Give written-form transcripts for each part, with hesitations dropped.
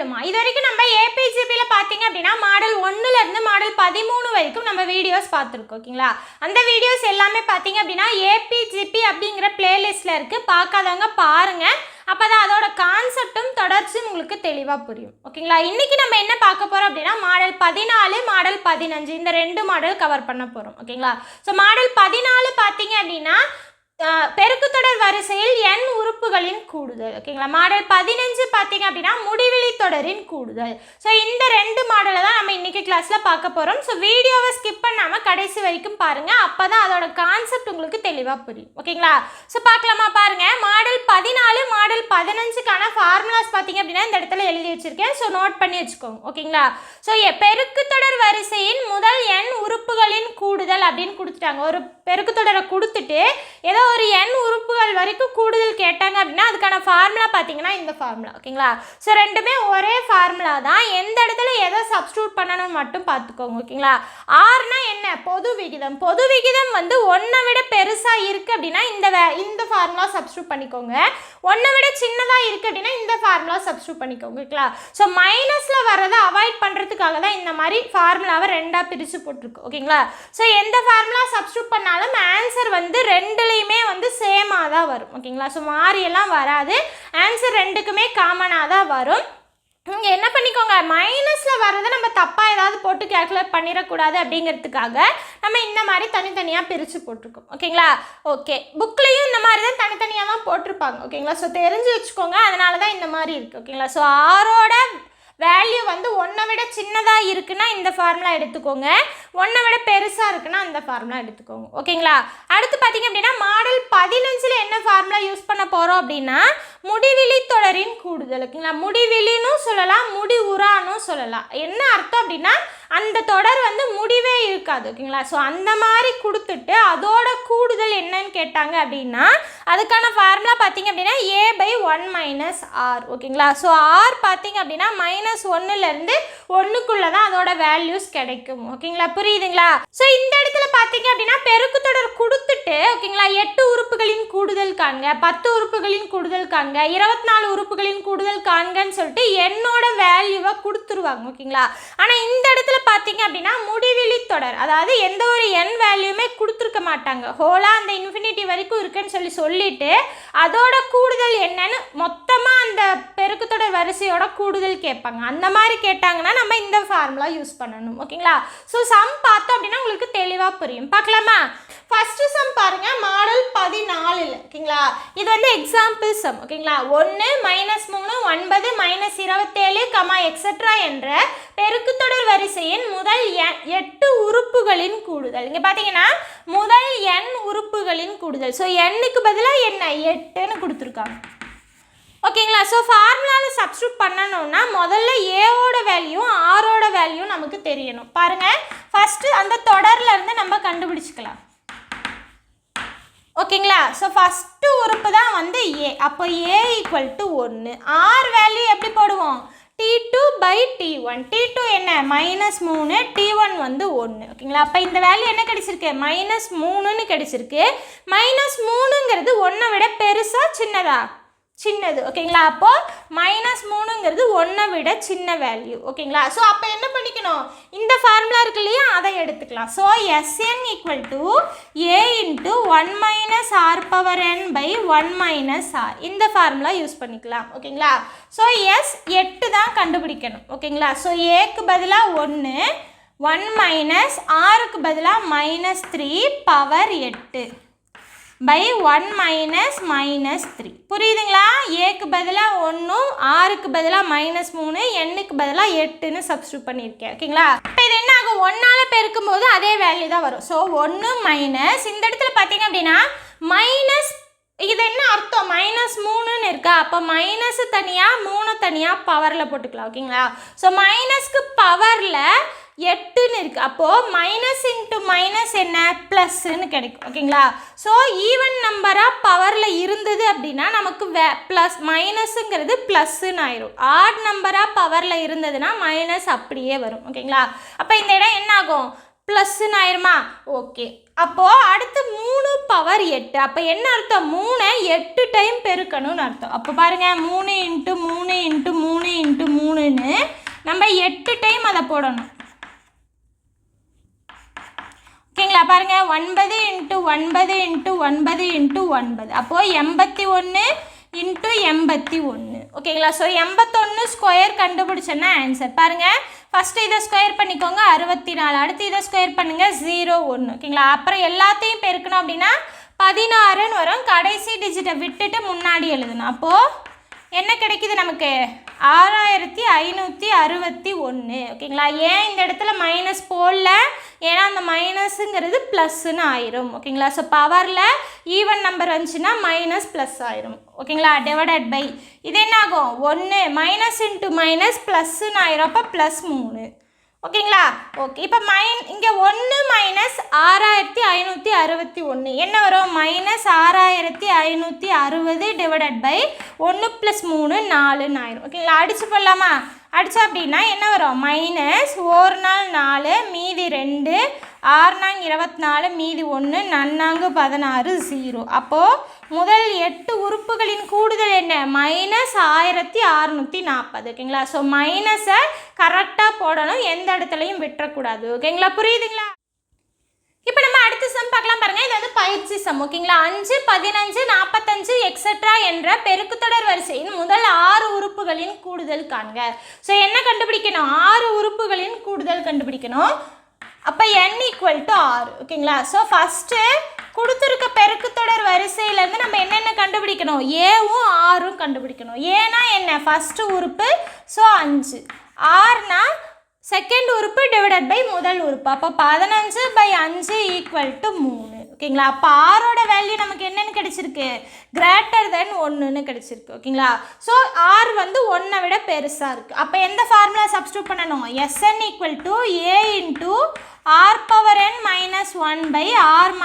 மாடலுமா. இது வரைக்கும் நம்ம ஏபிஜிபியில் பார்த்தீங்க அப்படின்னா மாடல் 1லேருந்து மாடல் 13 வரைக்கும் நம்ம வீடியோஸ் பார்த்துருக்கோம். ஓகேங்களா, அந்த வீடியோஸ் எல்லாமே பார்த்தீங்க அப்படின்னா ஏபிஜிபி அப்படிங்கிற பிளேலிஸ்ட்டில் இருக்குது. பார்க்காதவங்க பாருங்கள். அப்போ தான் அதோட கான்செப்டும் தொடர்ச்சியும் உங்களுக்கு தெளிவாக புரியும். ஓகேங்களா, இன்றைக்கி நம்ம என்ன பார்க்க போகிறோம் அப்படின்னா மாடல் 14 மாடல் 15 இந்த 2 மாடல் கவர் பண்ண போகிறோம். ஓகேங்களா, ஸோ மாடல் 14 பார்த்தீங்க அப்படின்னா பெருக்குத்தொடர் வரிசையில் n உறுப்புகளின் கூடுதல். ஓகேங்களா, மாடல் 15 பார்த்தீங்க அப்படின்னா முடிவெளி தொடரின் கூடுதல். ஸோ இந்த 2 மாடலை தான் நம்ம இன்றைக்கி கிளாஸில் பார்க்க போகிறோம். ஸோ வீடியோவை ஸ்கிப் பண்ணாமல் கடைசி வரைக்கும் பாருங்கள். அப்போ தான் அதோட கான்செப்ட் உங்களுக்கு தெளிவாக புரியும். ஓகேங்களா, ஸோ பார்க்கலாமா? பாருங்கள், மாடல் 14 மாடல் 15க்கான ஃபார்முலாஸ் பார்த்தீங்க அப்படின்னா இந்த இடத்துல எழுதி வச்சுருக்கேன். ஸோ நோட் பண்ணி வச்சுக்கோங்க. ஓகேங்களா, ஸோ பெருக்குத்தொடர் வரிசையின் முதல் n உறுப்புகளின் கூடுதல் அப்படின்னு கொடுத்துட்டாங்க. ஒரு பெருக்குத்தொடரை கொடுத்துட்டு ஏதோ ஒரு n உறுப்புகள் வரைக்கும் கூடுதல் கேட்டாங்க அப்படின்னா அதுக்கான ஃபார்முலா பார்த்தீங்கன்னா இந்த ஃபார்முலா. ஓகேங்களா, ஸோ ரெண்டுமே ஒரே ஃபார்முலா தான். எந்த இடத்துல எதை சப்ஸ்டியூட் பண்ணணும்னு மட்டும் பார்த்துக்கோங்க. ஓகேங்களா, ஆர்னா என்ன? பொது விகிதம். பொது விகிதம் வந்து 1 விட பெருசாக இருக்குது அப்படின்னா இந்த ஃபார்முலா சப்ஸ்டியூட் பண்ணிக்கோங்க. 1 விட சின்னதாக இருக்குது அப்படின்னா இந்த ஃபார்முலா சப்ஸ்டியூட் பண்ணிக்கோங்க. ஓகேங்களா, ஸோ மைனஸில் வரதை அவாய்ட் பண்ணுறதுக்காக தான் இந்த மாதிரி ஃபார்முலாவை 2ஆக பிரித்து போட்டிருக்கு. ஓகேங்களா, ஸோ எந்த ஃபார்முலா சப்ஸ்டியூட் பண்ணாலும் ஆன்சர் வந்து ரெண்டுலேயுமே வந்து சேமாக தான் வரும். ஓகேங்களா, ஸோ மாறியெல்லாம் வராது. ஆன்சர் ரெண்டுக்குமே காமனாக தான் வரும். இங்கே என்ன பண்ணிக்கோங்க, மைனஸில் வர்றதை நம்ம தப்பாக ஏதாவது போட்டு கேல்குலேட் பண்ணிடக்கூடாது அப்படிங்கிறதுக்காக நம்ம இந்த மாதிரி தனித்தனியாக பிரித்து போட்டிருக்கோம். ஓகேங்களா, ஓகே, புக்லேயும் இந்த மாதிரி தான் தனித்தனியாக தான் போட்டிருப்பாங்க. ஓகேங்களா, ஸோ தெரிஞ்சு வச்சுக்கோங்க. அதனால தான் இந்த மாதிரி இருக்குது. ஓகேங்களா, ஸோ ஆரோட வேல்யூ வந்து 1 விட சின்னதாக இருக்குன்னா இந்த ஃபார்முலா எடுத்துக்கோங்க. 1 விட பெருசாக இருக்குன்னா இந்த ஃபார்முலா எடுத்துக்கோங்க. ஓகேங்களா, அடுத்து பார்த்தீங்க அப்படின்னா மாடல் 15ல் என்ன ஃபார்முலா யூஸ் பண்ண போகிறோம் அப்படின்னா முடிவெளி தொடரின் கூடுதல். ஓகேங்களா, முடிவெளின்னு சொல்லலாம், முடிவுறான்னு சொல்லலாம். என்ன அர்த்தம் அப்படின்னா அந்த தொடர் வந்து முடிவே இருக்காது. ஓகேங்களா, ஸோ அந்த மாதிரி கொடுத்துட்டு அதோட கூடுதல் என்னன்னு கேட்டாங்க அப்படின்னா அதுக்கான ஃபார்முலா பார்த்தீங்க அப்படின்னா a/1 - r. ஓகேங்களா, ஸோ r பார்த்தீங்க அப்படின்னா -1லேருந்து 1க்குள்ளே தான் அதோட வேல்யூஸ் கிடைக்கும். ஓகேங்களா, புரியுதுங்களா? ஸோ இந்த இடத்துல பார்த்தீங்க அப்படின்னா பெருக்குத்தொடர் கொடுத்துட்டு ஓகேங்களா 8 உறுப்புகளின் கூடுதல் காண்க, 10 உறுப்புகளின் கூடுதல் காண்க, 24 உறுப்புகளின் கூடுதல் காண்கன்னு சொல்லிட்டு என்னோட வேல்யூவை கொடுத்துருவாங்க. ஓகேங்களா, ஆனால் இந்த இடத்துல பார்த்தீங்க அப்படின்னா முடிவெளி தொடர், அதாவது எந்த ஒரு n வேல்யூமே கொடுத்துருக்க மாட்டாங்க. ஹோலாக அந்த இன்ஃபினிட்டி வரைக்கும் இருக்குன்னு சொல்லிட்டு அதோட கூடுதல் என்னன்னு மொத்தமாக அந்த பெருக்குத்தொடர் வரிசையோட கூடுதல் கேட்பாங்க. அந்த மாதிரி கேட்டாங்கன்னா நம்ம இந்த ஃபார்முலா யூஸ் பண்ணணும். ஓகேங்களா, ஸோ சம் பார்த்தோம் அப்படின்னா உங்களுக்கு தெளிவாக புரியும். பார்க்கலாமா? ஃபர்ஸ்ட் சம் பாருங்க, மாடல் 14. ஓகேங்களா, இது வந்து எக்ஸாம்பிள் சம். ஓகேங்களா, 1 -3 9 -27 எக்ஸெட்ரா என்ற பெருக்குத்தொடர் வரிசையின் முதல் 8 உறுப்புகளின் கூடுதல். இங்கே பார்த்தீங்கன்னா முதல் n உறுப்புகளின் கூடுதல். ஸோ n-க்கு பதிலாக என்ன 8ன்னு கொடுத்துருக்காங்க. ஓகேங்களா, ஸோ ஃபார்முலாவில் சப்ஸ்டியூட் பண்ணணும்னா முதல்ல ஏவோட வேல்யூ ஆரோட வேல்யூ நமக்கு தெரியணும். பாருங்கள், ஃபஸ்ட்டு அந்த தொடர்லேருந்து நம்ம கண்டுபிடிச்சிக்கலாம். ஓகேங்களா, ஸோ ஃபஸ்ட்டு உறுப்பு தான் வந்து ஏ. அப்போ a = 1. ஆர் வேல்யூ எப்படி போடுவோம்? T2/T1. T2 என்ன? -3, T1 வந்து 1. ஓகேங்களா, அப்போ இந்த வேல்யூ என்ன கிடைச்சிருக்கு? -3ன்னு கிடைச்சிருக்கு. -3ங்கிறது 1 விட பெருசா சின்னதா? சின்னது. ஓகேங்களா, அப்போது -3ங்கிறது 1 விட சின்ன வேல்யூ. ஓகேங்களா, ஸோ அப்போ என்ன பண்ணிக்கணும், இந்த ஃபார்முலா இருக்கு இல்லையா அதை எடுத்துக்கலாம். So Sn = a × 1 - r/n/1 - r. இந்த ஃபார்முலா யூஸ் பண்ணிக்கலாம். ஓகேங்களா, ஸோ S 8 தான் கண்டுபிடிக்கணும். ஓகேங்களா, ஸோ ஏக்கு பதிலாக 1 r-க்கு பதிலாக -3 பவர் 8 /1 - -3. புரியுதுங்களா? ஏக்கு பதிலாக 1, ஆருக்கு பதிலாக -3, n-க்கு பதிலாக 8ன்னு சப்ஸ்டியூட் பண்ணியிருக்கேன். ஓகேங்களா, இப்போ இது என்ன ஆகும்? 1ஆல் பெருக்கும் போது அதே வேல்யூ தான் வரும். ஸோ 1 மைனஸ் இந்த இடத்துல பார்த்தீங்க அப்படின்னா மைனஸ், இது என்ன அர்த்தம்? -3ன்னு இருக்கா, அப்போ மைனஸ் தனியாக 3 தனியாக பவரில் போட்டுக்கலாம். ஓகேங்களா, ஸோ மைனஸ்க்கு பவரில் 8ன்னு இருக்குது. அப்போது மைனஸ் இன்ட்டு மைனஸ் என்ன? ப்ளஸ்ன்னு கிடைக்கும். ஓகேங்களா, ஸோ ஈவன் நம்பராக பவரில் இருந்தது அப்படின்னா நமக்கு ப்ளஸ் மைனஸுங்கிறது ப்ளஸ்ன்னு ஆயிரும். ஆட் நம்பராக பவரில் இருந்ததுன்னா மைனஸ் அப்படியே வரும். ஓகேங்களா, அப்போ இந்த இடம் என்ன ஆகும்? ப்ளஸ்ன்னு ஆயிருமா? ஓகே. அப்போது அடுத்து 3 பவர் 8. அப்போ என்ன அர்த்தம்? 3 8 டைம் பெருக்கணும்னு அர்த்தம். அப்போ பாருங்கள் 3 × 3 × 3 × 3ன்னு நம்ம 8 டைம் அதை போடணும். ஓகேங்களா? பாருங்கள் 9 × 9 × 9 × 9. அப்போது 81 × 81. ஓகேங்களா? ஸோ 81 ஸ்கொயர் கண்டுபிடிச்சேன்னா ஆன்சர். பாருங்கள் ஃபஸ்ட்டு இதை ஸ்கொயர் பண்ணிக்கோங்க 64. அடுத்து இதை ஸ்கொயர் பண்ணுங்கள் 0 1. ஓகேங்களா? அப்புறம் எல்லாத்தையும் பெருக்கணும் அப்படின்னா 16ன்னு வரும். கடைசி டிஜிட்டை விட்டுட்டு முன்னாடி எழுதணும். அப்போது என்ன கிடைக்குது நமக்கு? 6561. ஓகேங்களா? ஏன் இந்த இடத்துல மைனஸ் போடல? ஏன்னா அந்த மைனஸுங்கிறது ப்ளஸ்ன்னு ஆயிரும். ஓகேங்களா? ஸோ பவரில் ஈவன் நம்பர் வந்துச்சுன்னா மைனஸ் ப்ளஸ் ஆயிரும். ஓகேங்களா? டிவைடட் பை இது என்ன ஆகும்? 1 மைனஸ் இன்ட்டு மைனஸ் ப்ளஸ்ன்னு ஆயிரும். அப்போ +3. ஓகேங்களா? ஓகே. இப்போ இங்கே 1 மைனஸ் 6561 என்ன வரும்? -6560 டிவைடட் பை 1 + 3 4ன்னு ஆயிரும். ஓகேங்களா? அடிச்சு போடலாமா? அடிச்சா அப்படின்னா என்ன வரும்? மைனஸ் 1 நாள் 4 மீதி 2 6 நாங் 24 மீதி 1 நன்னாங்கு 16 0. அப்போது முதல் 8 உறுப்புகளின் கூடுதல் என்ன? -1640. ஓகேங்களா? ஸோ மைனஸை கரெக்டாக போடணும், எந்த இடத்துலையும் விட்டுறக்கூடாது. ஓகேங்களா? புரியுதுங்களா? இப்போ நம்ம அடுத்த சம் பார்க்கலாம். பாருங்கள், இது வந்து பயிற்சி சம். ஓகேங்களா? 5 15 45 எக்ஸெட்ரா என்ற பெருக்குத்தொடர் வரிசையின் முதல் 6 உறுப்புகளின் கூடுதல் காண்க. ஸோ என்ன கண்டுபிடிக்கணும்? 6 உறுப்புகளின் கூடுதல் கண்டுபிடிக்கணும். அப்போ n = 6. ஓகேங்களா? ஸோ ஃபஸ்ட்டு கொடுத்துருக்க பெருக்குத்தொடர் வரிசையிலேருந்து நம்ம என்னென்ன கண்டுபிடிக்கணும்? ஏவும் ஆறும் கண்டுபிடிக்கணும். ஏன்னா என்ன? ஃபஸ்ட்டு உறுப்பு, ஸோ 5. ஆறுனா செகண்ட் உறுப்பு டிவைடட் பை முதல் உறுப்பு. அப்போ 15/5 = 3. ஓகேங்களா? அப்போ ஆரோட வேல்யூ நமக்கு என்னென்னு கிடைச்சிருக்கு? >1ன்னு கிடைச்சிருக்கு. ஓகேங்களா? ஸோ ஆர் வந்து 1ஐ விட பெருசாக இருக்குது. அப்போ எந்த ஃபார்முலா சப்ஸ்டியூட் பண்ணணும்? Sn = a × r⁻n - 1/r -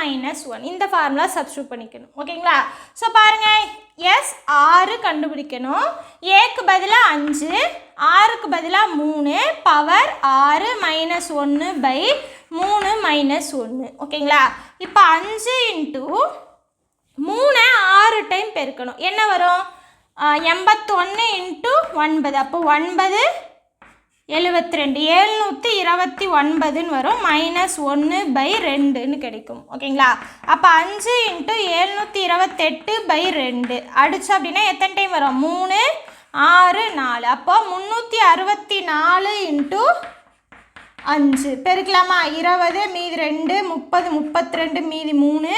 1 இந்த ஃபார்முலா சப்ஸ்டியூட் பண்ணிக்கணும். ஓகேங்களா? ஸோ பாருங்கள், எஸ் 6 கண்டுபிடிக்கணும். ஏக்கு பதிலாக 5, ஆறுக்கு பதிலாக 3, பவர் 6 - 1/3 - 1. ஓகேங்களா? இப்போ 5 × 3 6 டைம் பெருக்கணும். என்ன வரும்? 81 × 9. அப்போ 9 72 729ன்னு வரும். -1/2ன்னு கிடைக்கும். ஓகேங்களா? அப்போ 5 × 728/2 அடிச்சு அப்படின்னா எத்தனை டைம் வரும்? 3 6 4. அப்போ 364 × 5 பெருக்கலாமா? 20 மீதி 2 30 32 மீதி 3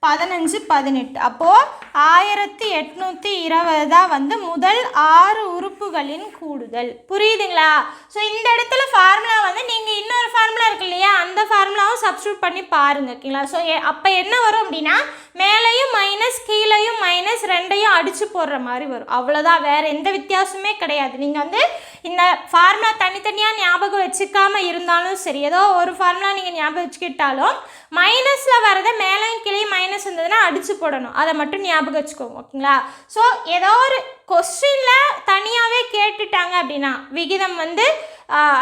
15 18. அப்போது 1820 தான் வந்து முதல் 6 உறுப்புகளின் கூடுதல். புரியுதுங்களா? ஸோ இந்த இடத்துல ஃபார்முலா வந்து நீங்கள் இன்னொரு ஃபார்முலா இருக்கு இல்லையா, அந்த ஃபார்முலாவும் சப்ஸ்டியூட் பண்ணி பாருங்க. ஓகேங்களா? ஸோ அப்போ என்ன வரும் அப்படின்னா, மேலேயும் மைனஸ் கீழேயும் மைனஸ் ரெண்டையும் அடித்து போடுற மாதிரி வரும். அவ்வளோதான், வேறு எந்த வித்தியாசமே கிடையாது. நீங்கள் வந்து இந்த ஃபார்முலா தனித்தனியாக ஞாபகம் வச்சுக்காம இருந்தாலும் சரி, ஏதோ ஒரு ஃபார்முலா நீங்கள் ஞாபகம் வச்சுக்கிட்டாலும் மைனஸில் வரதை மேலேயும் கீழேயும் மைனஸ் இருந்ததுன்னா அடித்து போடணும். அதை மட்டும் ஞாபகம் வச்சுக்கோங்க. ஓகேங்களா? ஸோ ஏதோ ஒரு கொஸ்டினில் தனியாகவே கேட்டுட்டாங்க அப்படின்னா, விகிதம் வந்து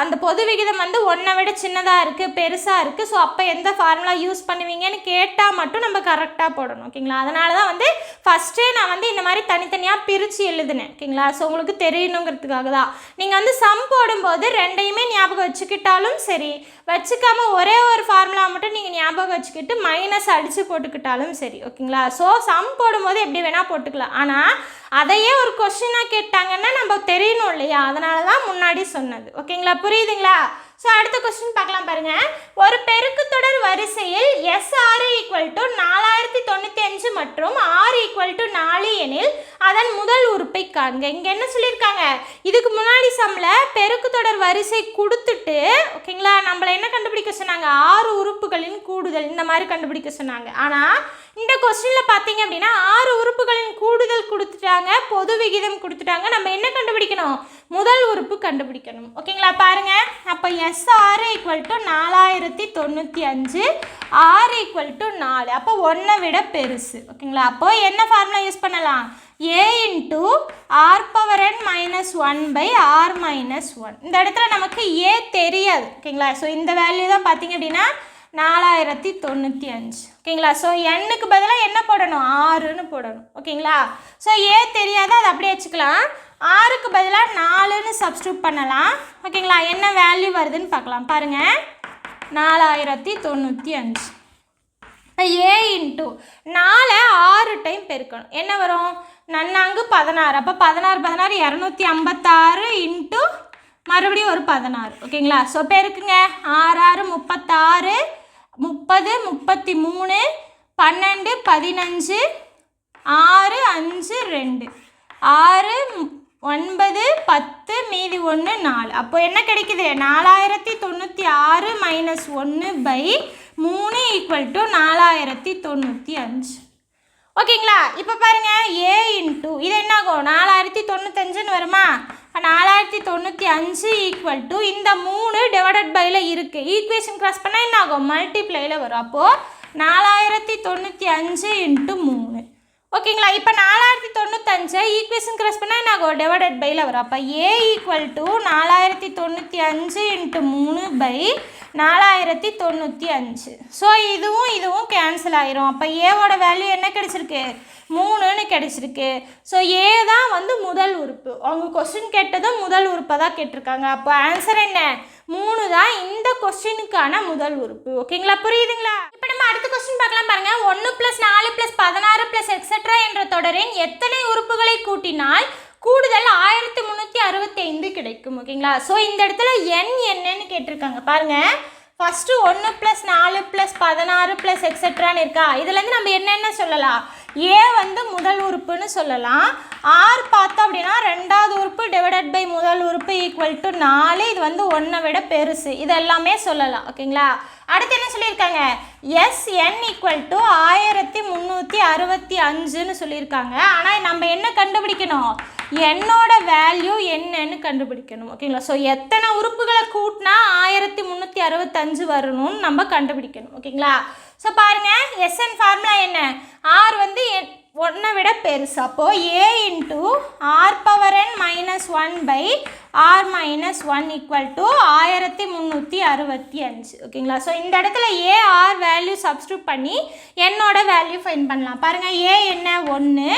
அந்த பொது விகிதம் வந்து 1ஐ விட சின்னதாக இருக்குது, பெருசாக இருக்குது, ஸோ அப்போ எந்த ஃபார்முலா யூஸ் பண்ணுவீங்கன்னு கேட்டால் மட்டும் நம்ம கரெக்டாக போடணும். ஓகேங்களா? அதனால தான் வந்து ஃபஸ்ட்டே நான் வந்து இந்த மாதிரி தனித்தனியாக பிரித்து எழுதுனேன். ஓகேங்களா? ஸோ உங்களுக்கு தெரியணுங்கிறதுக்காக தான். நீங்கள் வந்து சம் போடும்போது ரெண்டையுமே ஞாபகம் வச்சுக்கிட்டாலும் சரி, வச்சுக்காம ஒரே ஒரு ஃபார்முலா மட்டும் நீங்கள் ஞாபகம் வச்சுக்கிட்டு மைனஸ் அடித்து போட்டுக்கிட்டாலும் சரி. ஓகேங்களா? ஸோ சம் போடும்போது எப்படி வேணால் போட்டுக்கலாம். ஆனால் அதையே ஒரு கொஸ்டினாக கேட்டாங்கன்னா நம்ம தெரியணும் இல்லையா, அதனால தான் முன்னாடி சொன்னது. ஓகேங்களா? புரியுதுங்களா? ஸோ அடுத்த கொஸ்டின் பார்க்கலாம். பாருங்கள், ஒரு பெருக்குத்தொடர் வரிசையில் SR = 4095 மற்றும் R = 4 எனில் அதன் முதல் உறுப்பை காண்க. இங்கே என்ன சொல்லியிருக்காங்க? இதுக்கு முன்னாடி சம்மில் பெருக்குத்தொடர் வரிசை கொடுத்துட்டு, ஓகேங்களா, நம்மளை என்ன கண்டுபிடிக்க சொன்னாங்க? 6 உறுப்புகளின் கூடுதல் இந்த மாதிரி கண்டுபிடிக்க சொன்னாங்க. ஆனால் இந்த கொஸ்டினில் பார்த்தீங்க அப்படின்னா 6 உறுப்புகளின் கூடுதல் கொடுத்துட்டாங்க, பொது விகிதம் கொடுத்துட்டாங்க. நம்ம என்ன கண்டுபிடிக்கணும்? முதல் உறுப்பு கண்டுபிடிக்கணும். ஓகேங்களா? பாருங்கள், அப்போ SR = 4095, R = 4. அப்போ 1ஐ விட பெருசு. ஓகேங்களா? அப்போ என்ன ஃபார்முலா யூஸ் பண்ணலாம்? a into R power n minus one by R minus one. இந்த இடத்துல நமக்கு a தெரியாது ஓகேங்களா. ஸோ இந்த வேல்யூ தான் பார்த்தீங்க அப்படின்னா 4095 ஓகேங்களா. ஸோ எண்ணுக்கு பதிலாக என்ன போடணும், ஆறுன்னு போடணும் ஓகேங்களா. ஸோ ஏ தெரியாத அதை அப்படியே வச்சுக்கலாம். ஆறுக்கு பதிலாக 4ன்னு சப்ஸ்டியூட் பண்ணலாம் ஓகேங்களா. என்ன வேல்யூ வருதுன்னு பார்க்கலாம் பாருங்கள். 4095 ஏ இன்ட்டு 4 6 டைம் பெருக்கணும். என்ன வரும், நன்னாங்கு 16. அப்போ 16 256 இன்ட்டு மறுபடியும் ஒரு 16 ஓகேங்களா. ஸோ பெருக்குங்க. 6 6 36 30 33 12 15 6 5 2 6 9 10 மீதி 1 4. அப்போ என்ன கிடைக்குது, 4096 மைனஸ் 1 பை 3 ஈக்குவல் டு 4095 ஓகேங்களா. இப்போ பாருங்கள் ஏ இன்ட்டு இது என்ன ஆகும், 4095ன்னு வருமா. 4095 ஈக்குவல் டு இந்த 3 டிவைடட் பையில் இருக்குது. ஈக்குவேஷன் கிராஸ் பண்ணால் என்ன ஆகும், மல்டிப்ளையில் வரும். அப்போது 4095 இன்ட்டு 3 ஓகேங்களா. இப்போ 4095 ஈக்குவேஷன் கிராஸ் பண்ணால் என்ன ஆகும், டிவைடட் பையில் வரும். அப்போ A equal to 4095 into 3 by 4095. ஸோ இதுவும் கேன்சல் ஆயிரும். அப்போ ஏவோட வேல்யூ என்ன கிடைச்சிருக்கு, 3ன்னு கிடைச்சிருக்கு. ஸோ ஏ தான் வந்து முதல் உறுப்பு. அவங்க கொஸ்டின் கேட்டதும் முதல் உறுப்பை தான் கேட்டிருக்காங்க. அப்போ ஆன்சர் என்ன, 3 தான் இந்த கொஸ்டினுக்கான முதல் உறுப்பு ஓகேங்களா. புரியுதுங்களா. இப்போ நம்ம அடுத்த கொஸ்டின் பார்க்கலாம் பாருங்க. 1 + 4 + 16 + எக்ஸெட்ரா என்ற தொடரின் எத்தனை உறுப்புகளை கூட்டினால் கூடுதல் 1365 கிடைக்கும் ஓகேங்களா. ஸோ இந்த இடத்துல என்னன்னு கேட்டிருக்காங்க பாருங்க. ஃபஸ்ட்டு 1 + 4 + 16 + எக்ஸெட்ரான்னு இருக்கா. இதுலேருந்து நம்ம என்னென்ன சொல்லலாம், ஏ வந்து முதல் உறுப்புன்னு சொல்லலாம். ஆர் பார்த்தோம் அப்படின்னா ரெண்டாவது உறுப்பு டிவைடட் பை முதல் உறுப்பு ஈக்குவல் டு 4. இது வந்து 1 விட பெருசு. இது எல்லாமே சொல்லலாம் ஓகேங்களா. அடுத்து என்ன சொல்லியிருக்காங்க, SN ஈக்குவல் டு 1365ன்னு சொல்லியிருக்காங்க. ஆனால் நம்ம என்ன கண்டுபிடிக்கணும், என்னோட வேல்யூ என்னன்னு கண்டுபிடிக்கணும் ஓகேங்களா. ஸோ எத்தனை உறுப்புகளை கூட்டினா 1365 வரணும்னு நம்ம கண்டுபிடிக்கணும் ஓகேங்களா. ஸோ பாருங்கள், SN ஃபார்முலா என்ன, ஆர் வந்து 1 விட பெருசு. அப்போது A into R power n minus 1 by R minus 1 equal to 1365 ஓகேங்களா. ஸோ இந்த இடத்துல ஏ ஆர் வேல்யூ சப்ஸ்டியூட் பண்ணி என்னோட வேல்யூ ஃபைண்ட் பண்ணலாம். பாருங்கள், ஏ என்ன 1,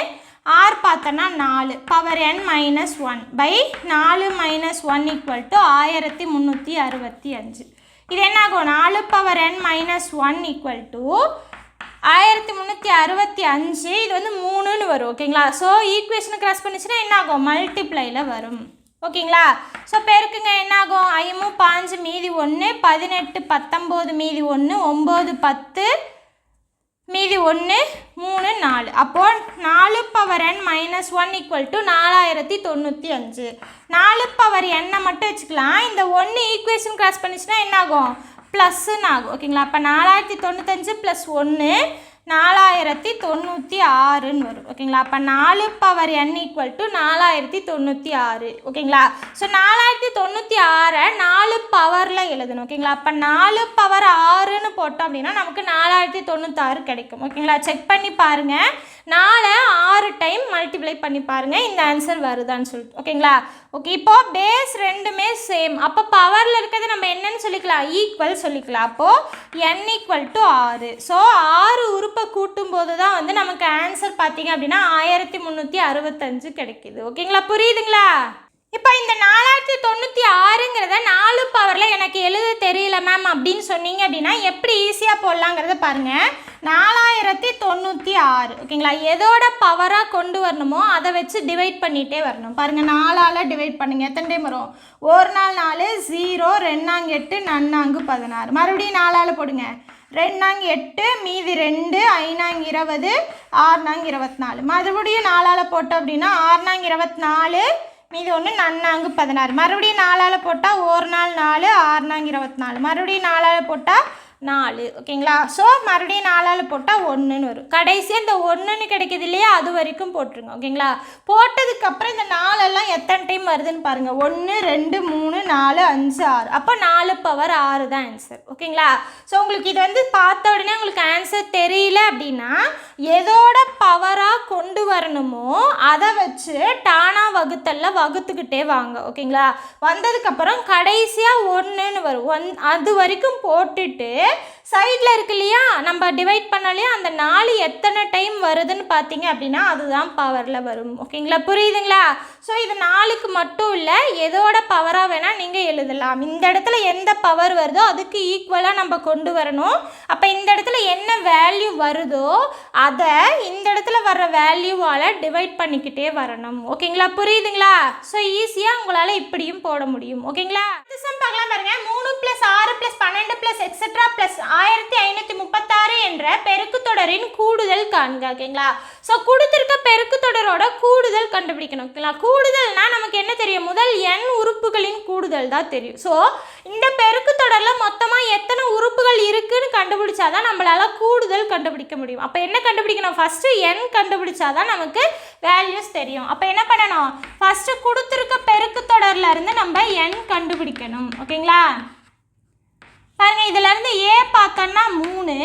ஆர் பார்த்தோன்னா 4 power n minus 1 by 4 minus 1 equal to 1365. இது என்ன ஆகும், 4 power n minus 1 equal to 1365. இது வந்து 3ன்னு வரும் ஓகேங்களா. ஸோ ஈக்குவேஷனை கிராஸ் பண்ணிச்சுன்னா என்ன ஆகும், மல்டிப்ளையில் வரும் ஓகேங்களா. ஸோ பெருக்குங்க, என்ன ஆகும், 5 5 மீதி 1 18 19 மீதி 1 9 10 மீதி 1 3 4. அப்போது 4 power n minus 1 equal to 4095. 4 power n மட்டும் வச்சுக்கலாம். இந்த 1 ஈக்குவேஷன் கிராஸ் பண்ணிச்சுன்னா என்ன ஆகும், ப்ளஸ்ன்னு ஆகும் ஓகேங்களா. அப்போ 4095 + 1 4096ன்னு வரும் ஓகேங்களா. அப்போ 4 பவர் n ஈக்குவல் டு 4096 ஓகேங்களா. ஸோ 4096 4 பவரில் எழுதணும் ஓகேங்களா. அப்போ 4 பவர் 6ன்னு போட்டோம் அப்படின்னா நமக்கு 4096 கிடைக்கும் ஓகேங்களா. செக் பண்ணி பாருங்கள், 4 6 டைம் மல்டிப்ளை பண்ணி பாருங்கள் இந்த ஆன்சர் வருதான்னு சொல்லிட்டு ஓகேங்களா. ஓகே, இப்போது பேஸ் ரெண்டுமே சேம். அப்போ பவரில் இருக்கிறது நம்ம என்னன்னு சொல்லிக்கலாம், ஈக்குவல் சொல்லிக்கலாம். அப்போது n ஈக்குவல் டு 6. ஸோ 6 உறுப்பை கூட்டும்போது தான் வந்து நமக்கு ஆன்சர் பார்த்தீங்க அப்படின்னா 1365 கிடைக்குது ஓகேங்களா. புரியுதுங்களா. இப்போ இந்த 4096ங்கிறத 4 பவரில் எனக்கு எழுத தெரியல மேம் அப்படின்னு சொன்னீங்க அப்படின்னா எப்படி ஈஸியாக போடலாங்கிறத பாருங்கள். 4096 ஓகேங்களா. எதோட பவராக கொண்டு வரணுமோ அதை வச்சு டிவைட் பண்ணிகிட்டே வரணும். பாருங்கள், 4ஆல் டிவைட் பண்ணுங்கள். எத்தனை டைம் வரும், 1 நாள் 4 0 2 8 4 16. மறுபடியும் 4ஆல் போடுங்க. 2 8 மீதி 2 5 20 6 24. மறுபடியும் 4ஆல் போட்டோம் அப்படின்னா 6 24 மீதி 1 4 16. மறுபடியும் 4ஆல் போட்டால் 1 நாள் 4 6 24. மறுபடியும் 4ஆல் போட்டால் 4 ஓகேங்களா. ஸோ மறுபடியும் 4ஆல் போட்டால் 1ன்னு வரும். கடைசியாக இந்த 1ன்னு கிடைக்கிது இல்லையா, அது வரைக்கும் போட்டுருங்க ஓகேங்களா. போட்டதுக்கப்புறம் இந்த 4எல்லாம் எத்தனை டைம் வருதுன்னு பாருங்கள். 1 2 3 4 5 6. அப்போ 4 பவர் 6 தான் ஆன்சர். ஓகேங்களா? ஸோ உங்களுக்கு இது வந்து பார்த்த உடனே உங்களுக்கு ஆன்சர் தெரியல அப்படின்னா எதோட பவராக கொண்டு வரணுமோ அதை வச்சு டானா வகுத்தல்ல வகுத்துக்கிட்டே வாங்க. ஓகேங்களா? வந்ததுக்கப்புறம் கடைசியாக 1ன்னு வரும். அது வரைக்கும் போட்டுட்டு சைடில் இருக்கு இல்லையா, நம்ம டிவைட் பண்ணலையா, அந்த 4 எத்தனை டைம் வருதுன்னு பார்த்தீங்க அப்படின்னா அதுதான் பவரில் வரும். ஓகேங்களா? புரியுதுங்களா? ஸோ இது 4க்கு மட்டும் இல்லை, எதோட பவராக வேணால் நீங்கள் எழுதலாம். இந்த இடத்துல எந்த பவர் வருதோ அதுக்கு ஈக்குவலாக நம்ம கொண்டு வரணும். அப்போ இந்த இடத்துல என்ன வேல்யூ வருதோ அதை இந்த இடத்துல வர்ற வேல்யூவால் டிவைட் பண்ணிக்கிட்டே வரணும். ஓகேங்களா? புரியுதுங்களா? ஸோ ஈஸியாக உங்களால் இப்படியும் போட முடியும். ஓகேங்களா? சம் பார்க்கலாம் பாருங்க. 3 + 6 + 12 + எக்ஸெட்ரா + 1536 என்ற பெருக்கு தொடரின் கூடுதல் காண்க. ஓகேங்களா? ஸோ கொடுத்துருக்க பெருக்கு தொடரோட கூடுதல் கண்டுபிடிக்கணும். ஓகேங்களா? கூடுதல்னா நமக்கு என்ன தெரியும்? முதல் n உறுப்புகளின் கூடுதல் தான் தெரியும். ஸோ இந்த பெருக்கு தொடரில் மொத்தமாக எத்தனை உறுப்புகள் இருக்குன்னு கண்டுபிடிச்சாதான் நம்மளால கூடுதல் கண்டுபிடிக்க முடியும். அப்போ என்ன கண்டுபிடிக்கணும்? ஃபஸ்ட்டு n கண்டுபிடிச்சாதான் நமக்கு வேல்யூஸ் தெரியும். அப்போ என்ன பண்ணணும்? ஃபஸ்ட்டு கொடுத்துருக்க பெருக்கு தொடரில் இருந்து நம்ம n கண்டுபிடிக்கணும். ஓகேங்களா? பாருங்க, இதிலேருந்து a பார்த்தோன்னா 3,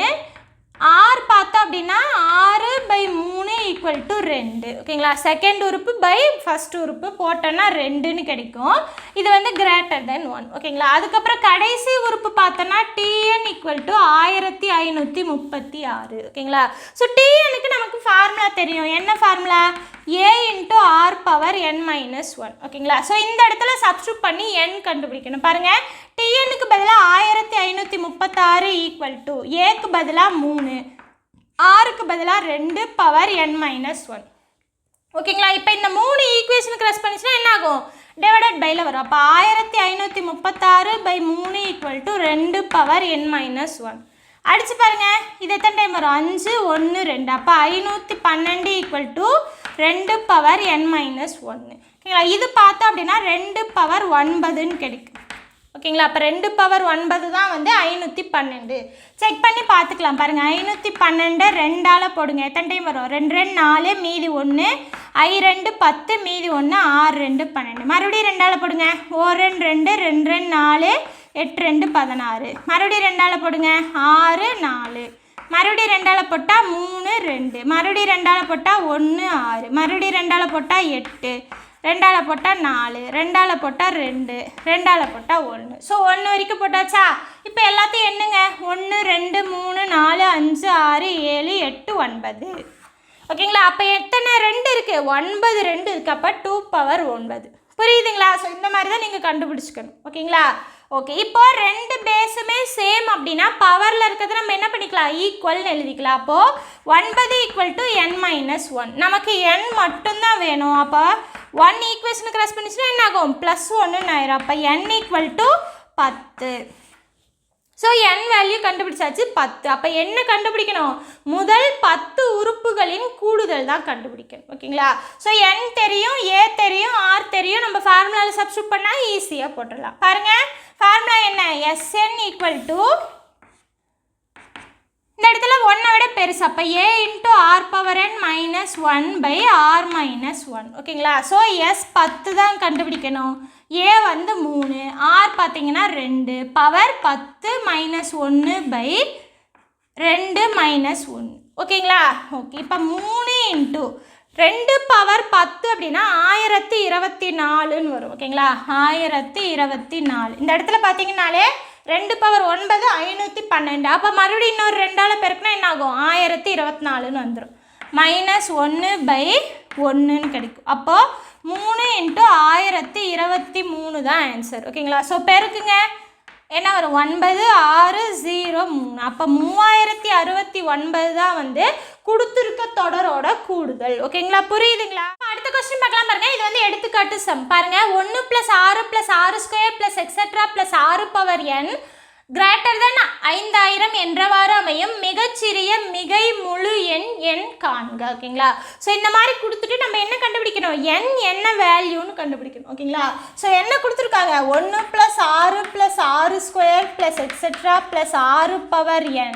r பார்த்தோம் அப்படின்னா 6/3 = 2. ஓகேங்களா? செகண்ட் உறுப்பு பை ஃபர்ஸ்ட் உறுப்பு போட்டோன்னா 2ன்னு கிடைக்கும். இது வந்து கிரேட்டர் தென் 1. ஓகேங்களா? அதுக்கப்புறம் கடைசி உறுப்பு பார்த்தோன்னா tn = 1536. ஓகேங்களா? ஸோ tnக்கு நமக்கு ஃபார்முலா தெரியும். என்ன formula? a × r power n - 1. ஓகேங்களா? ஸோ இந்த இடத்துல சப்ஸ்டியூட் பண்ணி n கண்டுபிடிக்கணும். பாருங்கள், tnக்கு பதிலாக 1536 = aக்கு பதிலாக 3, rக்கு பதிலாக 2 பவர் n - 1. ஓகேங்களா? இப்போ இந்த 3 ஈக்குவேஷனுக்கு ரெஸ் பண்ணிச்சுன்னா என்ன ஆகும்? டிவைடட் பையில் வரும். அப்போ 1536/3 = 2 பவர் n - 1. அடிச்சு பாருங்க, இது எத்தனை டைம் வரும்? 5 1 2. அப்போ 512 = 2 பவர் n - 1. ஓகேங்களா? இது பார்த்தோம் அப்படின்னா 2 பவர் 9ன்னு கிடைக்கும். ஓகேங்களா? அப்போ 2 பவர் 9 தான் வந்து 512. செக் பண்ணி பார்த்துக்கலாம். பாருங்கள், 512 2ஆல் போடுங்க. எத்தனை டைம் வரும்? 2 2 4, மீதி 1, I2 10, மீதி 1, 6 2 12. மறுபடியும் 2ஆல் போடுங்க. 1 2 2 2 4, 8 2 16. மறுபடியும் 2ஆல் போடுங்க. 6 4. மறுபடியும் 2ஆல் போட்டால் 3 2. மறுபடியும் 2ஆல் போட்டால் 1 6. மறுபடியும் 2ஆல் போட்டால் 8. 2ஆல் போட்டால் 4. 2ஆல் போட்டால் 2. 2ஆல் போட்டால் 1. ஸோ 1 வரைக்கும் போட்டாச்சா? இப்போ எல்லாத்தையும் என்னங்க? 1 2 3 4 5 6 7 8 9. ஓகேங்களா? அப்போ எத்தனை 2 இருக்குது? 9 2 இருக்குது. அப்போ 2 பவர் 9. புரியுதுங்களா? ஸோ இந்த மாதிரி தான் நீங்கள் கண்டுபிடிச்சிக்கணும். ஓகேங்களா? ஓகே, இப்போ 2 பேஸுமே சேம் அப்படின்னா பவரில் இருக்கிறது நம்ம என்ன பண்ணிக்கலாம்? ஈக்குவல்னு எழுதிக்கலாம். அப்போது 9 = n - 1. நமக்கு n மட்டும்தான் வேணும். அப்போ 1 ஈக்குவேஷனுக்கு ரெஸ் பண்ணிச்சுன்னா என்ன ஆகும்? +1ன்னு ஆயிரும். அப்போ n = 10. ஸோ n வேல்யூ கண்டுபிடிச்சாச்சு 10. அப்போ என்ன கண்டுபிடிக்கணும்? முதல் 10 உறுப்புகளின் கூடுதல் தான் கண்டுபிடிக்கணும். ஓகேங்களா? ஸோ n தெரியும், a தெரியும், r தெரியும். நம்ம ஃபார்முலாவில் சப்ஸ்டியூட் பண்ணால் ஈஸியாக போட்டுடலாம். பாருங்கள், ஃபார்முலா என்ன? Sn = இந்த இடத்துல 1 விட பெருசு. அப்போ a × r power n - 1/r - 1. ஓகேங்களா? ஸோ s 10 தான் கண்டுபிடிக்கணும். a வந்து 3, r பார்த்தீங்கன்னா 2, பவர் 10 - 1/2 - 1. ஓகேங்களா? ஓகே, இப்போ 3 × 2 பவர் 10 அப்படின்னா 1024ன்னு வரும். ஓகேங்களா? 1024. இந்த இடத்துல பார்த்தீங்கன்னாலே 2 பவர் 9 512. அப்போ மறுபடியும் இன்னொரு 2ஆல் பெருக்குனா என்ன ஆகும்? 1024ன்னு வந்துடும். -1/1ன்னு கிடைக்கும். அப்போது 3 × 1023 தான் ஆன்சர். ஓகேங்களா? ஸோ பெருக்குங்க, என்ன வரும்? 9 6 0 3. அப்போ 3069 தான் வந்து கொடுத்துருக்க தொடரோட கூடுதல். ஓகேங்களா? புரியுதுங்களா? அடுத்த கொஸ்டின் பார்க்கலாம் பாருங்க. இது வந்து எடுத்துக்காட்டு சம். பாருங்க, 1 + 6 + r² + etcetera + 6 power n greater than 5000 என்றவாறு அமையும் மிகச்சிறிய மிகை முழு எண் n காண்க. ஓகேங்களா? ஸோ இந்த மாதிரி கொடுத்துட்டு நம்ம என்ன கண்டுபிடிக்கணும்? n என்ன வேல்யூன்னு கண்டுபிடிக்கணும். ஓகேங்களா? ஸோ என்ன கொடுத்துருக்காங்க? 1 + 6 + r² + etcetera + 6 power n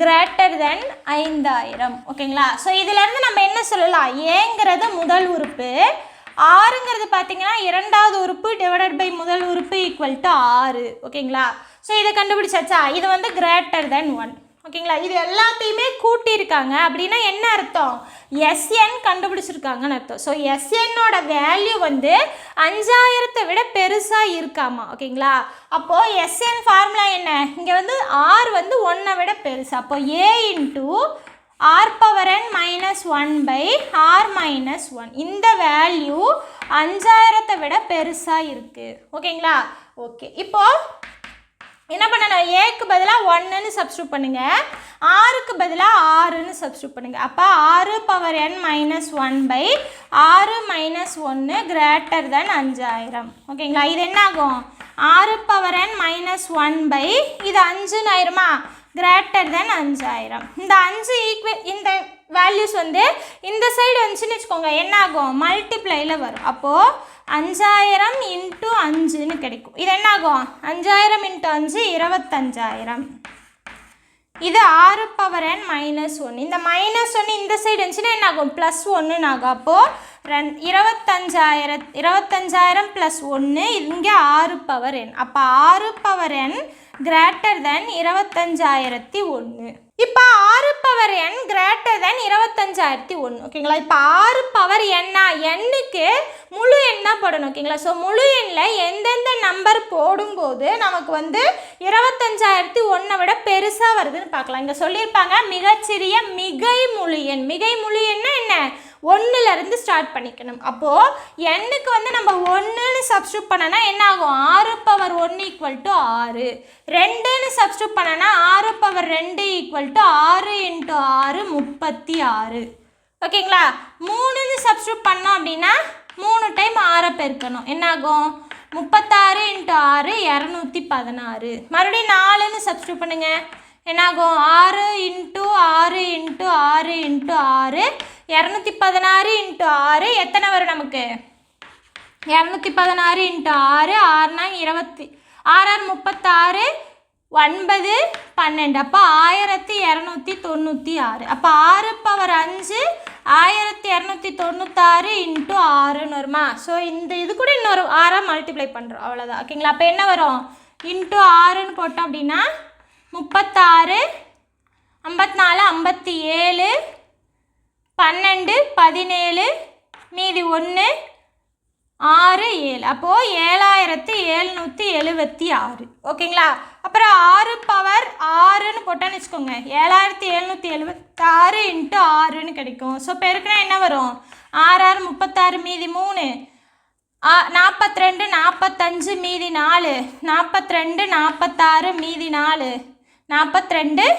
greater than 5000. ஓகேங்களா? ஸோ இதிலேருந்து நம்ம என்ன சொல்லலாம்? ஏங்கிறது முதல் உறுப்பு, ஆறுங்கிறது பார்த்தீங்கன்னா இரண்டாவது உறுப்பு டிவைடட் பை முதல் உறுப்பு ஈக்குவல் டு 6. ஓகேங்களா? ஸோ இதை கண்டுபிடிச்சாச்சா? இது வந்து கிரேட்டர் தென் 1. ஓகேங்களா? இது எல்லாத்தையுமே கூட்டியிருக்காங்க அப்படின்னா என்ன அர்த்தம்? எஸ்என் கண்டுபிடிச்சிருக்காங்கன்னு அர்த்தம். ஸோ எஸ்என்னோட வேல்யூ வந்து 5000 விட பெருசாக இருக்காமா. ஓகேங்களா? அப்போது எஸ்என் ஃபார்முலா என்ன? இங்கே வந்து ஆர் வந்து 1 விட பெருசு. அப்போ A into r power n minus 1 by r minus 1. இந்த வேல்யூ 5000 விட பெருசாக இருக்குது. ஓகேங்களா? ஓகே, இப்போது என்ன பண்ணணும்? ஏக்கு பதிலாக 1ன்னு சப்ஸ்டியூட் பண்ணுங்கள், ஆறுக்கு பதிலாக 6ன்னு சப்ஸ்டியூட் பண்ணுங்கள். அப்போ r power n minus 1 by r minus 1 greater than 5000. ஓகேங்களா? இது என்ன ஆகும்? r power n minus 1 by இது 5ன்னு ஆயிருமா? greater than 5000. இந்த 5 இந்த வேல்யூஸ் வந்து இந்த சைடு வந்துச்சுன்னு வச்சுக்கோங்க, என்ன ஆகும்? மல்டிப்ளையில் வரும். அப்போது 5000 இன்ட்டு 5ன்னு கிடைக்கும். இது என்ன ஆகும்? 5000 இன்ட்டு 5 25000. இது r power n minus 1. இந்த மைனஸ் 1 இந்த சைடு இருந்துச்சுன்னா என்ன ஆகும்? ப்ளஸ் 1ன்னு ஆகும். அப்போது 25000 ப்ளஸ் 1 இங்கே r power n. அப்போ r power n greater than 25001. இப்போ r power n greater than 25001. ஓகேங்களா? இப்போ r power n-ஆ எண்ணுக்கு முழு எண் தான் போடணும். ஓகேங்களா? ஸோ முழு எண்ணில் எந்தெந்த நம்பர் போடும்போது நமக்கு வந்து 25001 விட பெருசாக வருதுன்னு பார்க்கலாம். இங்கே சொல்லியிருப்பாங்க மிகச்சிறிய மிகை முழு எண். மிகை முழு எண்ணா என்ன? 1லேருந்து ஸ்டார்ட் பண்ணிக்கணும். அப்போது எண்ணுக்கு வந்து நம்ம 1ன்னு சப்ஸ்டியூட் பண்ணனா என்ன ஆகும்? r power 1 equal to 6. 2ன்னு சப்ஸ்டியூட் பண்ணனா r power 2 equal to 6 into 6 36. ஓகேங்களா? 3ன்னு சப்ஸ்டியூட் பண்ணோம் அப்படின்னா 3 டைம் 6 பெருக்கணும். என்ன ஆகும்? 36 இன்ட்டு 6 216. மறுபடியும் 4ன்னு சப்ஸ்டியூட் பண்ணுங்கள், என்னாகும்? 6 இன்ட்டு 6 இன்ட்டு 6 இன்ட்டு 6 216 இன்ட்டு 6 எத்தனை வரும் நமக்கு? 216 இன்ட்டு 6 6 20 6 36 9 12. அப்போ 1296. அப்போ 6 பவர் 5 1296 இன்ட்டு 6ன்னு வருமா? ஸோ இந்த இது கூட இன்னொரு 6 மல்டிப்ளை பண்ணுறோம், அவ்வளோதான். ஓகேங்களா? அப்போ என்ன வரும்? இன்ட்டு 6ன்னு போட்டோம் அப்படின்னா 36 54 57 12 17 மீதி 1 6 7. அப்போது 7776. ஓகேங்களா? அப்புறம் 6 பவர் 6ன்னு போட்டான்னு வச்சுக்கோங்க, 7776 இன்ட்டு 6ன்னு கிடைக்கும். ஸோ பெருக்குனா என்ன வரும்? 6 6 36 மீதி 3 42 45 மீதி 4 42 46 மீதி 4 42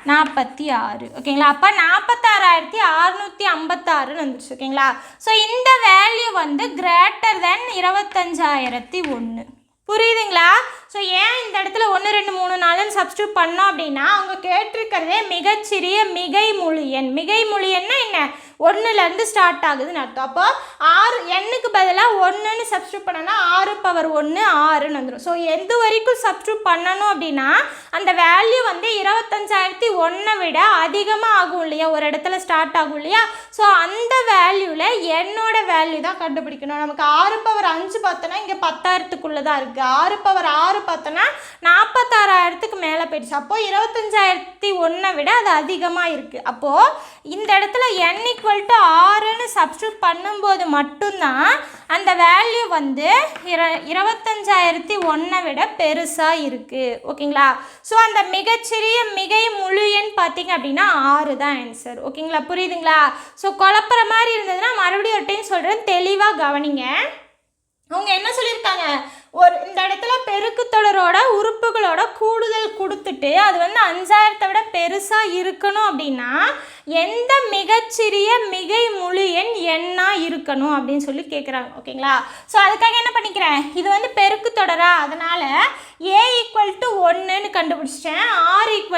46. ஓகேங்களா? அப்போ 46656 வந்துடுச்சு. ஓகேங்களா? ஸோ இந்த வேல்யூ வந்து கிரேட்டர் தென் 25001. புரியுதுங்களா? ஸோ ஏன் இந்த இடத்துல 1 2 3 4ன்னு சப்ஸ்டியூட் பண்ணோம் அப்படின்னா அவங்க கேட்டிருக்கிறதே மிகச்சிறிய மிகை முழு எண். மிகை முழு எண்ணா என்ன? 1லேருந்து ஸ்டார்ட் ஆகுதுன்னு அர்த்தம். அப்போ 6 எண்ணுக்கு பதிலாக 1ன்னு சப்ஸ்டியூட் பண்ணோன்னா 6 பவர் 1 6ன்னு வந்துடும். ஸோ எது வரைக்கும் சப்ஸ்டியூட் பண்ணணும் அப்படின்னா அந்த வேல்யூ வந்து 25001 விட அதிகமாக ஆகும் இல்லையா, ஒரு இடத்துல ஸ்டார்ட் ஆகும் இல்லையா. ஸோ அந்த வேல்யூவில் என்னோட வேல்யூ தான் கண்டுபிடிக்கணும். நமக்கு 6 பவர் 5 பார்த்தோன்னா இங்கே 10,000க்குள்ளே தான் இருக்குது. 6 பவர் 6 பார்த்தோன்னா 46,000க்கு மேலே போயிடுச்சு. அப்போது 25001 விட அது அதிகமாக இருக்குது. அப்போது இந்த இடத்துல n = 6ன்னு சப்ஸ்டியூட் பண்ணும்போது மட்டும்தான் அந்த வேல்யூ வந்து 25001 விட பெருசாக இருக்குது. ஓகேங்களா? ஸோ அந்த மிகச்சிறிய மிகை முழு எண் பார்த்திங்க அப்படின்னா 6 தான் ஆன்சர். ஓகேங்களா? புரியுதுங்களா? ஸோ குழப்புற மாதிரி இருந்ததுன்னா மறுபடியும் ஒரு டைம் சொல்கிறேன், தெளிவாக கவனிங்க. அவங்க என்ன சொல்லியிருக்காங்க? இந்த இடத்துல பெருக்கு தொடரோட உறுப்புகளோட கூடுதல் கொடுத்துட்டு அது வந்து 5000 விட பெருசாக இருக்கணும் அப்படின்னா எந்த மிகச்சிறிய மிகை முழு எண் எண்ணா இருக்கணும் அப்படின்னு சொல்லி கேட்குறாங்க. ஓகேங்களா? ஸோ அதுக்காக என்ன பண்ணிக்கிறேன், இது வந்து பெருக்கு தொடரா, அதனால் a = 1ன்னு கண்டுபிடிச்சிட்டேன், r =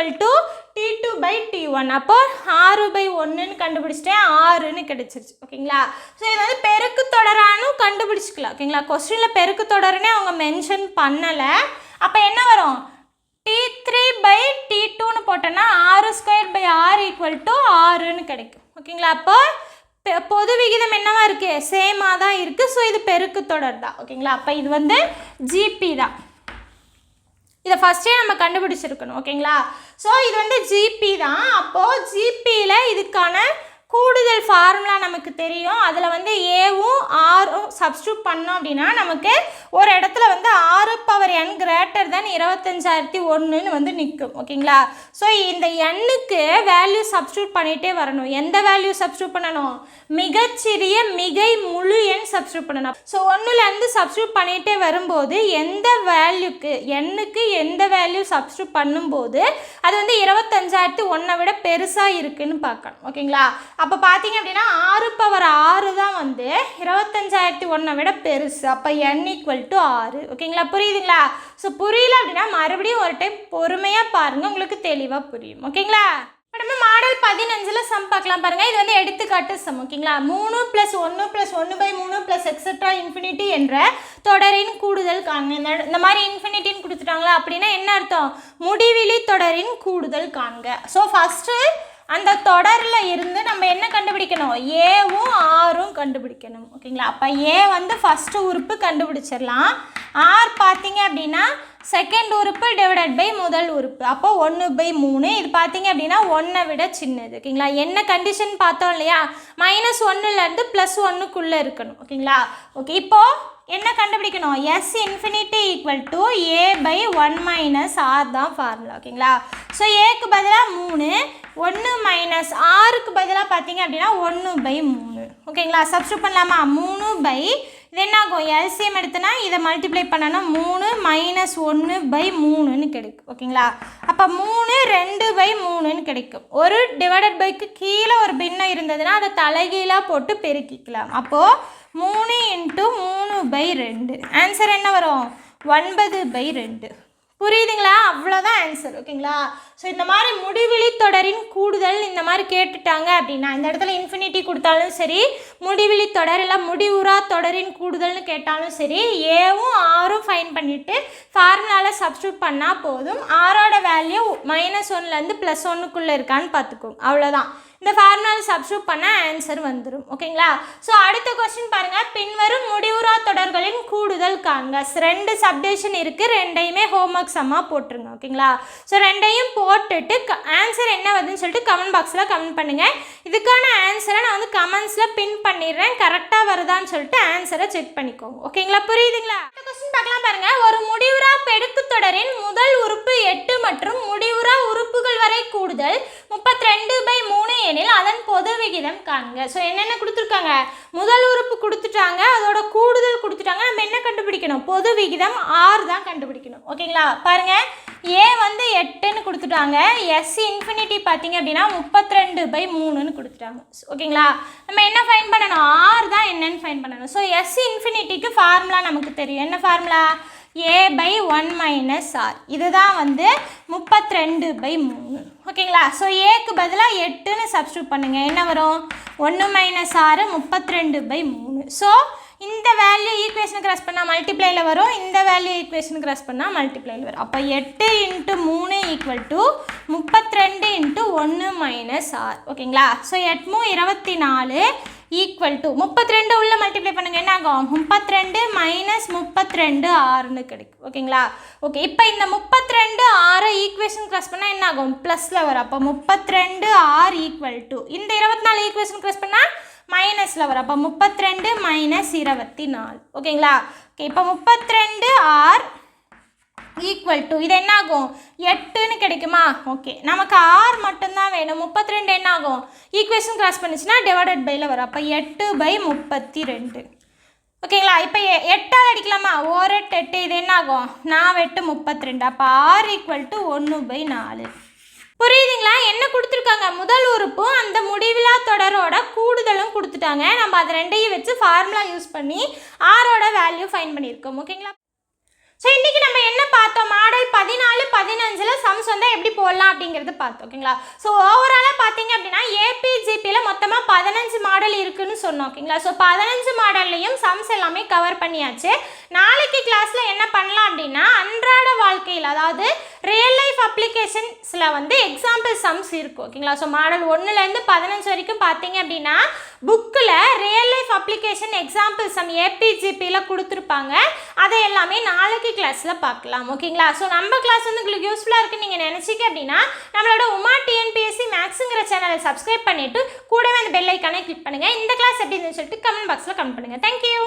T2/T1. அப்போ 6/1ன்னு கண்டுபிடிச்சிட்டேன், 6ன்னு கிடைச்சிருச்சு. ஓகேங்களா? ஸோ இது வந்து பெருக்கு தொடரானு கண்டுபிடிச்சிக்கலாம். ஓகேங்களா? கொஸ்டினில் பெருக்கு தொடர்னே அவங்க மென்ஷன் பண்ணலை. அப்போ என்ன வரும்? T3/T2ன்னு போட்டோன்னா r² r = 6ன்னு கிடைக்கும். ஓகேங்களா? அப்போ பொது விகிதம் என்னவா இருக்குது, சேமாக தான் இருக்குது. ஸோ இது பெருக்கு தொடர் தான். ஓகேங்களா, அப்போ இது வந்து ஜிபி தான். இதை ஃபஸ்ட்டே நம்ம கண்டுபிடிச்சிருக்கணும். ஓகேங்களா, ஸோ இது வந்து ஜிபி தான். அப்போது ஜிபியில் இதுக்கான கூடுதல் ஃபார்முலா நமக்கு தெரியும். அதில் வந்து ஏவும் ஆரும் சப்ஸ்டியூட் பண்ணோம் அப்படின்னா நமக்கு ஒரு இடத்துல வந்து 6n கிரேட்டர் தென் 25,001 வந்து நிற்கும். ஓகேங்களா, ஸோ இந்த எண்ணுக்கு வேல்யூ சப்ஸ்டியூட் பண்ணிகிட்டே வரணும். எந்த வேல்யூ சப்ஸ்டியூட் பண்ணணும், மிகச்சிறிய மிகை முழு எண் சப்ஸ்டியூட் பண்ணணும். ஸோ 1லேருந்து சப்ஸ்டியூட் பண்ணிகிட்டே வரும்போது எந்த வேல்யூக்கு எண்ணுக்கு எந்த வேல்யூ சப்ஸ்டியூட் பண்ணும்போது அது வந்து 25,001 விட பெருசாக இருக்குன்னு பார்க்கணும். ஓகேங்களா, அப்போ பார்த்தீங்க அப்படின்னா 6 தான் வந்து 25,001 விட பெருசு. அப்போ n = 6. ஓகேங்களா, புரியுதுங்களா? ஸோ புரியல அப்படின்னா மறுபடியும் ஒரு டைம் பொறுமையாக பாருங்கள், உங்களுக்கு தெளிவாக புரியும். ஓகேங்களா, இப்போ நம்ம மாடல் 15 சம் பார்க்கலாம். பாருங்கள், இது வந்து எடுத்துக்காட்டு சம். ஓகேங்களா, 3 + 1 + 1/3 + எக்ஸெட்ரா இன்ஃபினிட்டி என்ற தொடரின் கூடுதல் காண்க. இந்த மாதிரி இன்ஃபினிட்டின்னு கொடுத்துட்டாங்களா அப்படின்னா என்ன அர்த்தம், முடிவிலி தொடரின் கூடுதல் காண்க. ஸோ ஃபஸ்ட்டு அந்த தொடரில் இருந்து நம்ம என்ன கண்டுபிடிக்கணும், ஏவும் ஆரும் கண்டுபிடிக்கணும். ஓகேங்களா, அப்போ ஏ வந்து ஃபஸ்ட்டு உறுப்பு கண்டுபிடிச்சிடலாம். ஆர் பார்த்தீங்க அப்படின்னா செகண்ட் உறுப்பு டிவைடட் பை முதல் உறுப்பு. அப்போ 1/3. இது பார்த்தீங்க அப்படின்னா 1 விட சின்னது. ஓகேங்களா, என்ன கண்டிஷன் பார்த்தோம் இல்லையா, -1லேருந்து +1க்குள்ளே இருக்கணும். ஓகேங்களா, ஓகே இப்போது என்ன கண்டுபிடிக்கணும், S infinity = A/1 - R தான் ஃபார்முலா. ஓகேங்களா, ஸோ ஏக்கு பதிலாக 3, 1 - ஆருக்கு பதிலாக பார்த்தீங்க அப்படின்னா 1/3. ஓகேங்களா, சப்ஸ்டியூட் பண்ணலாமா, 3 இது என்ன ஆகும், எல்சிஎம் எடுத்தனா இதை மல்டிப்ளை பண்ணணும், 3 - 1/3ன்னு கிடைக்கும். ஓகேங்களா, அப்போ 3 2/3ன்னு கிடைக்கும். ஒரு டிவைடட் பைக்கு கீழே ஒரு பின்னம் இருந்ததுன்னா அதை தலைகீழாக போட்டு பெருக்கிக்கலாம். அப்போது 3 × 3/2 ஆன்சர் என்ன வரும், 9/2. புரியுதுங்களா, அவ்வளோதான் ஆன்சர். ஓகேங்களா, ஸோ இந்த மாதிரி முடிவிலி தொடரின் கூடுதல் இந்த மாதிரி கேட்டுட்டாங்க அப்படின்னா இந்த இடத்துல இன்ஃபினிட்டி கொடுத்தாலும் சரி, முடிவிலி தொடர் இல்லை முடிவுறா தொடரின் கூடுதல்னு கேட்டாலும் சரி, ஏவும் ஆரும் ஃபைன் பண்ணிவிட்டு ஃபார்முலாவில் சப்ஸ்டியூட் பண்ணால் போதும். ஆரோட வேல்யூ -1லேருந்து +1க்குள்ளே இருக்கான்னு பார்த்துக்கோங்க, அவ்வளோதான். இந்த ஃபார்முலாவில் சப்ஸ்டியூட் பண்ணால் ஆன்சர் வந்துடும். ஓகேங்களா, ஸோ அடுத்த கொஸ்டின் பாருங்கள், பின்வரும் முடிவுறா தொடர்களின் கூடுதல் காண்க. 2 சப்டிவிஷன் இருக்குது, ரெண்டையுமே ஹோம்ஒர்க் சம்மாக போட்டுருங்க. ஓகேங்களா, ஸோ ரெண்டையும் போட்டுட்டு ஆன்சர் என்ன வருதுன்னு சொல்லிட்டு கமெண்ட் பாக்ஸில் கமெண்ட் பண்ணுங்கள். இதுக்கான ஆன்சரை நான் வந்து கமெண்ட்ஸில் பின் பண்ணிடுறேன், கரெக்டாக வருதான்னு சொல்லிட்டு ஆன்சரை செக் பண்ணிக்கோங்க. ஓகேங்களா, புரியுதுங்களா? அடுத்த கொஸ்டின் பார்க்கலாம் பாருங்கள், ஒரு முடிவுறா பெருக்கு தொடரின் முதல் உறுப்பு 8 மற்றும் முடிவுறா உறுப்புகள் வரை கூடுதல் 32/3 எனில் அதன் பொது விகிதம் காண்க. ஸோ என்னென்ன கொடுத்துருக்காங்க, முதல் உறுப்பு கொடுத்துட்டாங்க, அதோட கூடுதல் கொடுத்துட்டாங்க. நம்ம என்ன கண்டுபிடிக்கணும், பொது விகிதம் R தான் கண்டுபிடிக்கணும். ஓகேங்களா, பாருங்கள், ஏ வந்து 8ன்னு கொடுத்துட்டாங்க, S இன்ஃபினிட்டி பார்த்தீங்க அப்படின்னா 32/3ன்னு கொடுத்துட்டாங்க. ஓகேங்களா, நம்ம என்ன ஃபைன் பண்ணணும், R தான் என்னன்னு ஃபைன் பண்ணணும். ஸோ S இன்ஃபினிட்டிக்கு ஃபார்முலா நமக்கு தெரியும். என்ன ஃபார்முலா, A/1 - R. இதுதான் வந்து 32/3. ஓகேங்களா, ஸோ ஏக்கு பதிலாக 8ன்னு சப்ஸ்டியூட் பண்ணுங்கள், என்ன வரும், 1 - 6 32/3. ஸோ இந்த வேல்யூ ஈக்குவேஷனுக்கு கிராஸ் பண்ணால் மல்டிப்ளையில் வரும், இந்த வேல்யூ ஈக்குவேஷனுக்கு கிராஸ் பண்ணால் மல்டிப்ளையில் வரும். அப்போ 8 × 3 = 32 × 1 - R. ஓகேங்களா, ஸோ 8 × 24 = 32 உள்ள மல்டிப்ளை பண்ணுங்கள், என்ன ஆகும், 32 - 32 6ன்னு கிடைக்கும். ஓகேங்களா, ஓகே இப்போ இந்த 32 6 ஈக்குவேஷன் கிராஸ் பண்ணால் என்ன ஆகும், ப்ளஸில் வரும். அப்போ 32 R = இந்த 24 ஈக்குவேஷன் கிராஸ் பண்ணால் மைனஸில் வரும். அப்போ 32 - 24. ஓகேங்களா, ஓகே இப்போ 32 R = இது என்ன ஆகும், 8ன்னு கிடைக்குமா? ஓகே, நமக்கு R மட்டும்தான் வேணும். 32 என்ன ஆகும், ஈக்குவேஷன் கிராஸ் பண்ணிச்சுன்னா டிவைடட் பையில் வரும். அப்போ 8/32. ஓகேங்களா, இப்போ 8ஆல் அடிக்கலாமா, 1 8 8, இது என்ன ஆகும், 4 8 32. அப்போ R = 1/4. புரியுதுங்களா, என்ன கொடுத்துருக்காங்க, முதல் உறுப்பும் அந்த முடிவிலா தொடரோட கூடுதலும் கொடுத்துட்டாங்க. நம்ம அது ரெண்டையும் வச்சு ஃபார்முலா யூஸ் பண்ணி ஆரோட வேல்யூ ஃபைன் பண்ணியிருக்கோம். ஓகேங்களா, ஸோ இன்றைக்கி நம்ம என்ன பார்த்தோம், மாடல் 14 15 சம்ஸ் வந்து எப்படி போடலாம் அப்படிங்கிறது பார்த்தோம். ஓகேங்களா, ஸோ ஓவராலாக பார்த்தீங்க அப்படின்னா ஏபிஜிபியில் மொத்தமாக 15 மாடல் இருக்குதுன்னு சொன்னோம். ஓகேங்களா, ஸோ 15 மாடல்லையும் சம்ஸ் எல்லாமே கவர் பண்ணியாச்சு. நாளைக்கு கிளாஸில் என்ன பண்ணலாம் அப்படின்னா அன்றாட வாழ்க்கையில், அதாவது ரியல் லைஃப் அப்ளிகேஷன்ஸில் வந்து எக்ஸாம்பிள் சம்ஸ் இருக்கும் ஓகேங்களா. ஸோ மாடல் 1லேருந்து 15 வரைக்கும் பார்த்தீங்க அப்படின்னா புக்கில் real life application example some ஏபிஜிபியில் கொடுத்துருப்பாங்க. அதை எல்லாமே நாளைக்கு கிளாஸில் பார்க்கலாம் ஓகேங்களா. ஸோ நம்ம கிளாஸ் வந்து உங்களுக்கு யூஸ்ஃபுல்லாக இருக்குன்னு நீங்கள் நினச்சிக்க அப்படின்னா நம்மளோட உமா டிஎன்பிஎஸ்சி மேக்ஸுங்கிற சேனலை சப்ஸ்கிரைப் பண்ணிவிட்டு கூடவே அந்த பெல் ஐக்கானை கிளிக் பண்ணுங்கள். இந்த கிளாஸ் எப்படி இருந்துன்னு சொல்லிட்டு கமெண்ட் பாக்ஸில் கமெண்ட் பண்ணுங்கள். தேங்க்யூ.